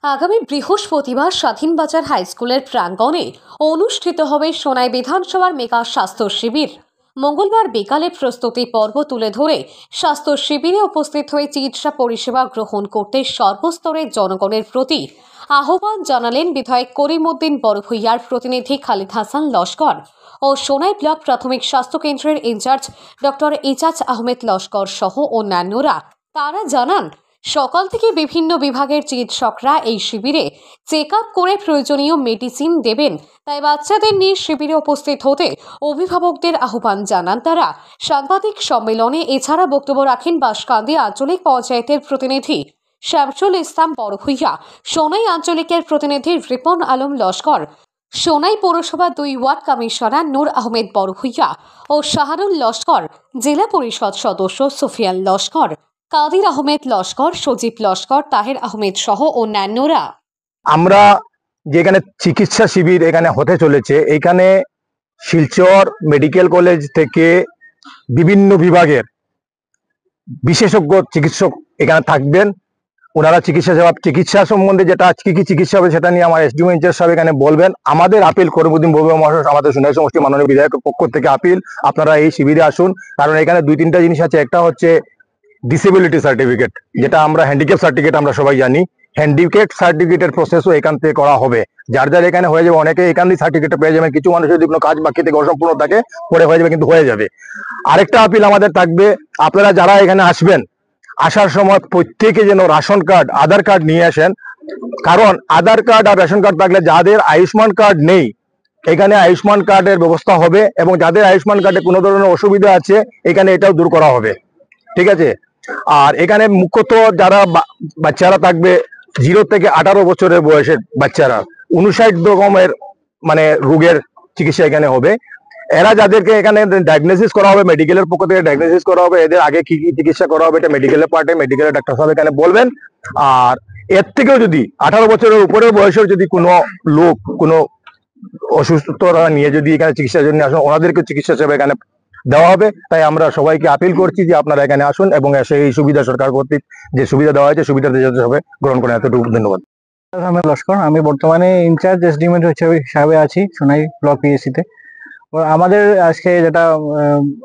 আগামী বৃহস্পতিবার স্বাধীনবাজার হাইস্কুলের প্রাঙ্গণে অনুষ্ঠিত হবে সোনাই বিধানসভার মেগা স্বাস্থ্য শিবির। মঙ্গলবার বিকালে প্রস্তুতি পর্ব তুলে ধরে স্বাস্থ্য শিবিরে উপস্থিত হয়ে চিকিৎসা পরিষেবা গ্রহণ করতে সর্বস্তরের জনগণের প্রতি আহ্বান জানালেন বিধায়ক করিমউদ্দিন বড়ভূঁইয়ার প্রতিনিধি খালিদ হাসান লস্কর ও সোনাই ব্লক প্রাথমিক স্বাস্থ্য কেন্দ্রের ইনচার্জ ডক্টর ইজাজ আহমেদ লস্কর সহ অন্যান্যরা। তারা জানান, সকাল থেকে বিভিন্ন বিভাগের চিকিৎসকরা এই শিবিরে চেক আপ করে প্রয়োজনীয় মেডিসিন দেবেন। তাই বাচ্চাদের নিয়ে শিবিরে উপস্থিত হতে অভিভাবকদের আহ্বান জানান তারা। সাংবাদিক সম্মেলনে এছাড়া বক্তব্য রাখেন বাঁশকান্দি আঞ্চলিক পঞ্চায়েতের প্রতিনিধি শামসুল ইসলাম বড়ভূঁইয়া, সোনাই আঞ্চলিকের প্রতিনিধি রিপন আলম লস্কর, সোনাই পৌরসভা 2 ওয়ার্ড কমিশনার নূর আহমেদ বড়ভূঁইয়া ও শাহরুল লস্কর, জেলা পরিষদ সদস্য সুফিয়ান লস্কর, কাদির আহমেদ লস্কর, সজীব লস্কর, তাহের আহমেদ সহ অন্যান্যরা। আমরা যেখানে চিকিৎসা শিবির এখানে হতে চলেছে, এখানে শিলচর মেডিকেল কলেজ থেকে বিভিন্ন বিভাগের বিশেষজ্ঞ চিকিৎসক এখানে থাকবেন। ওনারা চিকিৎসা সম্বন্ধে যেটা কি কি চিকিৎসা হবে সেটা নিয়ে আমার এসডিও ইনচার্জ সাহেব এখানে বলবেন। আমাদের আপিল করিমউদ্দিন বড়ভূঁইয়া মহাশয়, আমাদের সোনাই সমষ্টি মাননীয় বিধায়কের পক্ষ থেকে আপিল, আপনারা এই শিবিরে আসুন। কারণ এখানে 2-3টা জিনিস আছে। একটা হচ্ছে ডিসেবিলিটি সার্টিফিকেট, যেটা আমরা হ্যান্ডিক্যাপ সার্টিফিকেট আমরা সবাই জানি। হ্যান্ডিক্যাপ সার্টিফিকেটের প্রসেসও এখান থেকে করা হবে। যার যার এখানে হয়ে যাবে, অনেকে এখান থেকে সার্টিফিকেট পেয়ে যাবেন। কিছু মানুষ যদি কোনো কাজ বাকি থেকে অসম্পূর্ণ থাকে পরে হয়ে যাবে, কিন্তু হয়ে যাবে। আরেকটা আপিল আমাদের থাকবে, আপনারা যারা এখানে আসবেন, আসার সময় প্রত্যেকে যেন রেশন কার্ড, আধার কার্ড নিয়ে আসেন। কারণ আধার কার্ড আর রেশন কার্ড থাকলে যাদের আয়ুষ্মান কার্ড নেই, এখানে আয়ুষ্মান কার্ডের ব্যবস্থা হবে, এবং যাদের আয়ুষ্মান কার্ডে কোনো ধরনের অসুবিধা আছে এখানে এটাও দূর করা হবে। ঠিক আছে। আর এখানে মুখ্যত যারা বাচ্চারা থাকবে 0 থেকে 18 বছরের বয়সের বাচ্চারা, 59 রকমের মানে রোগের চিকিৎসা এখানে হবে। এরা যাদেরকে এখানে ডায়াগনোসিস করা হবে, মেডিকেলের পক্ষ থেকে ডায়াগনোসিস করা হবে, এদের আগে কি কি চিকিৎসা করা হবে এটা মেডিকেলের পার্টে মেডিকেলের ডাক্তার সাহেব এখানে বলবেন। আর এর থেকেও যদি 18 বছরের উপরের বয়সের যদি কোনো লোক কোনো অসুস্থতা নিয়ে যদি এখানে চিকিৎসার জন্য আসেন, ওনাদেরকে চিকিৎসা সেবা এখানে দেওয়া হবে। তাই আমরা সবাইকে আপিল করছি যে আপনারা এখানে আসুন এবং এসে এই সুবিধা সরকার কর্তৃক যে সুবিধা দেওয়া হয়েছে সুবিধাটা যাতে সবাই গ্রহণ করেন। এতটুকু ধন্যবাদ। আহমেদ লস্কর, আমি বর্তমানে ইনচার্জ এসডিএম হিসাবে আছি সোনাই ব্লক পিএসসি তে। আমাদের আজকে যেটা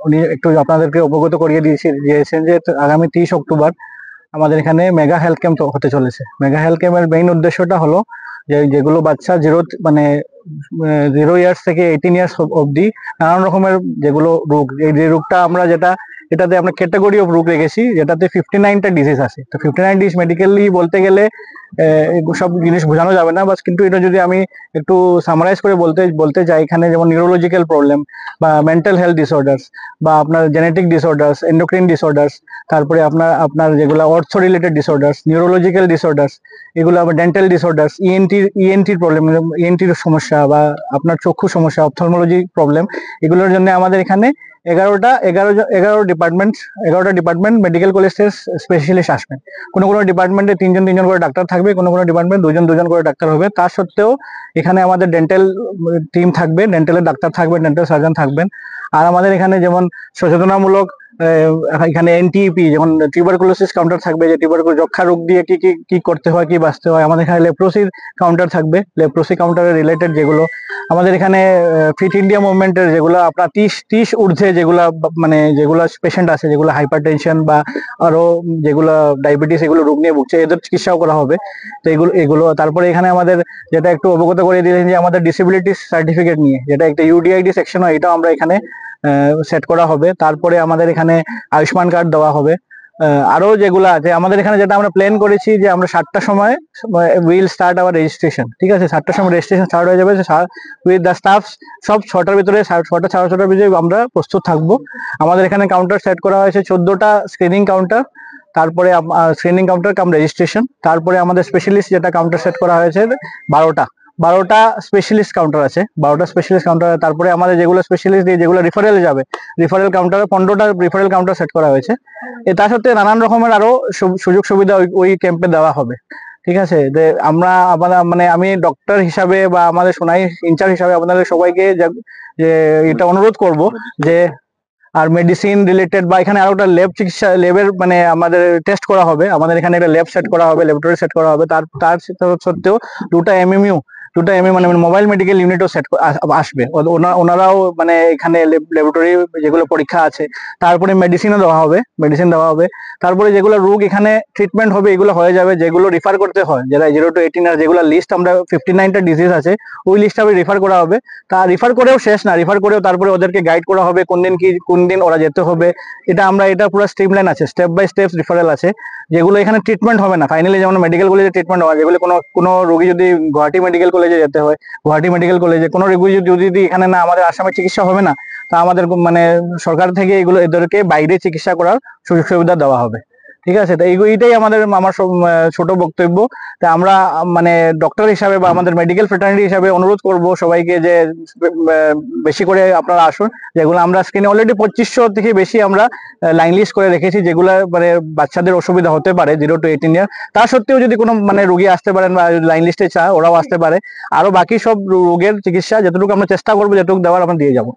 উনি একটু আপনাদেরকে অবগত করিয়ে দিয়েছেন যে আগামী 30 অক্টোবর আমাদের এখানে মেগা হেলথ ক্যাম্প হতে চলেছে। মেগা হেলথ ক্যাম্পের মেইন উদ্দেশ্যটা হলো যে যেগুলো বাচ্চা 0 ইয়ার্স থেকে 18 ইয়ার্স অবধি নানান রকমের যেগুলো রোগ, যে রোগটা আমরা এটাতে আমরা ক্যাটাগরি অফ রোগ রেখেছি, যেটাতে 59টা ডিজিজ আছে। তো 59 ডিজিজ মেডিকেলি বলতে গেলে সব জিনিস বোঝানো যাবে না, বাস কিন্তু এটা যদি আমি একটু সামারাইজ করে বলতে চাই, এখানে যেমন নিউরোলজিক্যাল প্রবলেম বা মেন্টাল হেলথ ডিসঅর্ডার্স বা আপনার জেনেটিক ডিসঅর্ডার্স, এন্ডোক্রিন ডিসঅর্ডার্স, তারপরে আপনার যেগুলো অর্থো রিলেটেড ডিসঅর্ডার্স, নিউরোলজিক্যাল ডিসঅর্ডার্স, এগুলো আবার ডেন্টাল ডিসঅর্ডার্স, ইএনটির প্রবলেম, ইএনটির সমস্যা বা আপনার চক্ষু সমস্যা, অপথলমোলজি প্রবলেম, এগুলোর জন্য আমাদের এখানে 11টা ডিপার্টমেন্ট মেডিকেল কলেজের স্পেশালিস্ট আসবেন। কোনো ডিপার্টমেন্টে 3জন করে ডাক্তার থাকবে, কোনো ডিপার্টমেন্টে 2জন করে ডাক্তার হবে। তা সত্ত্বেও এখানে আমাদের ডেন্টাল টিম থাকবে, ডেন্টালের ডাক্তার থাকবেন, ডেন্টাল সার্জন থাকবেন। আর আমাদের এখানে যেমন সচেতনামূলক এখানে এনটিপি, যেমন টিউবারকুলোসিস কাউন্টার থাকবে, যে যক্ষা রোগ দিয়ে কি করতে হয়, কি বাঁচতে হয়। আমাদের এখানে লেপ্রোসির কাউন্টার থাকবে, লেপ্রোসি কাউন্টারের রিলেটেড যেগুলো আমাদের এখানে ফিট ইন্ডিয়া মুভমেন্টের যেগুলো আপনার 30 ঊর্ধ্বে যেগুলো পেশেন্ট আছে, যেগুলো হাইপার টেনশন বা আরো যেগুলো ডায়াবেটিস, এগুলো রোগ নিয়ে ভুগছে, এদের চিকিৎসাও করা হবে। তো এগুলো তারপরে এখানে আমাদের যেটা একটু অবগত করে দিলেন যে আমাদের ডিসেবিলিটি সার্টিফিকেট নিয়ে যেটা একটা ইউডিআইডি সেকশন হয়, এটাও আমরা এখানে সেট করা হবে। তারপরে আমাদের এখানে আয়ুষ্মান কার্ড দেওয়া হবে। আরো যেগুলো আছে আমাদের এখানে, যেটা আমরা প্ল্যান করেছি যে আমরা 7টার সময় উইল স্টার্ট আওয়ার রেজিস্ট্রেশন। ঠিক আছে, 7টার সময় রেজিস্ট্রেশন স্টার্ট হয়ে যাবে উইথ দ্য স্টাফ। সব 6টার ভিতরে, 6টা 6:30টার ভিতরে আমরা প্রস্তুত থাকবো। আমাদের এখানে কাউন্টার সেট করা হয়েছে 14টা স্ক্রিনিং কাউন্টার, তারপরে স্ক্রিনিং কাউন্টার কাম রেজিস্ট্রেশন। তারপরে আমাদের স্পেশালিস্ট যেটা কাউন্টার সেট করা হয়েছে 12টা স্পেশালিস্ট কাউন্টার আছে, 12টা স্পেশালিস্ট কাউন্টার। তারপরে আমাদের যেগুলো স্পেশালিস্ট দিয়ে যেগুলো রিফারেলে যাবে, রিফারেল কাউন্টারে 15টা রিফারেল কাউন্টার সেট করা হয়েছে। তার সাথে নানান রকমের আরো সুযোগ সুবিধা ওই ক্যাম্পে দেওয়া হবে। ঠিক আছে, যে আমরা আমি ডক্টর হিসাবে বা আমাদের সোনাই ইনচার্জ হিসাবে আপনাদের সবাইকে যে এটা অনুরোধ করব যে আর মেডিসিন রিলেটেড বা এখানে আরো একটা ল্যাব চিকিৎসা ল্যাবের মানে আমাদের টেস্ট করা হবে, আমাদের এখানে একটা ল্যাব সেট করা হবে, ল্যাবরেটরি সেট করা হবে। তার তার সত্ত্বেও দুটা এমএমইউ মানে মোবাইল মেডিকেল ইউনিটও সেট আসবে। ওনারাও মানে এখানে ল্যাবরেটরি যেগুলো পরীক্ষা আছে, তারপরে মেডিসিন দেওয়া হবে। তারপরে যেগুলো রোগ এখানে ট্রিটমেন্ট হবে এগুলো হয়ে যাবে। যেগুলো রিফার করতে হয়, যারা 0 to 18 আর যেগুলো লিস্ট আমরা 59টা ডিজিজ আছে ওই লিস্টটা রিফার করা হবে। তা রিফার করেও শেষ না, রিফার করেও তারপরে ওদেরকে গাইড করা হবে কোন দিন ওরা যেতে হবে। এটা পুরো স্ট্রিমলাইন আছে, স্টেপ বাই স্টেপ রিফারেল আছে। যেগুলো এখানে ট্রিটমেন্ট হবে না ফাইনালি, যেমন মেডিকেল কলেজে ট্রিটমেন্ট হয়, যেগুলো কোনো রোগী যদি গুয়াহাটি মেডিকেল কলেজে যেতে হয়, গুয়াহাটি মেডিকেল কলেজে কোনো রোগী যদি এখানে না আমাদের আসামে চিকিৎসা হবে না, তা আমাদের মানে সরকার থেকে এদেরকে বাইরে চিকিৎসা করার সুযোগ সুবিধা দেওয়া হবে। ঠিক আছে, তো এইটাই আমার ছোট বক্তব্য। তা আমরা মানে ডক্টর হিসাবে বা আমাদের মেডিকেল ফ্রেটার্নিটি হিসাবে অনুরোধ করব সবাইকে যে বেশি করে আপনারা আসুন। যেগুলো আমরা স্ক্রিনে অলরেডি 2500 থেকে বেশি আমরা লাইন লিস্ট করে রেখেছি, যেগুলো মানে বাচ্চাদের অসুবিধা হতে পারে 0 to 18 ইয়ার। তা সত্ত্বেও যদি কোনো মানে রোগী আসতে পারেন বা লাইন লিস্টে চায় ওরাও আসতে পারে। আরো বাকি সব রোগের চিকিৎসা যতটুকু আমরা চেষ্টা করবো, যেটুকু দেওয়ার আমরা দিয়ে যাবো।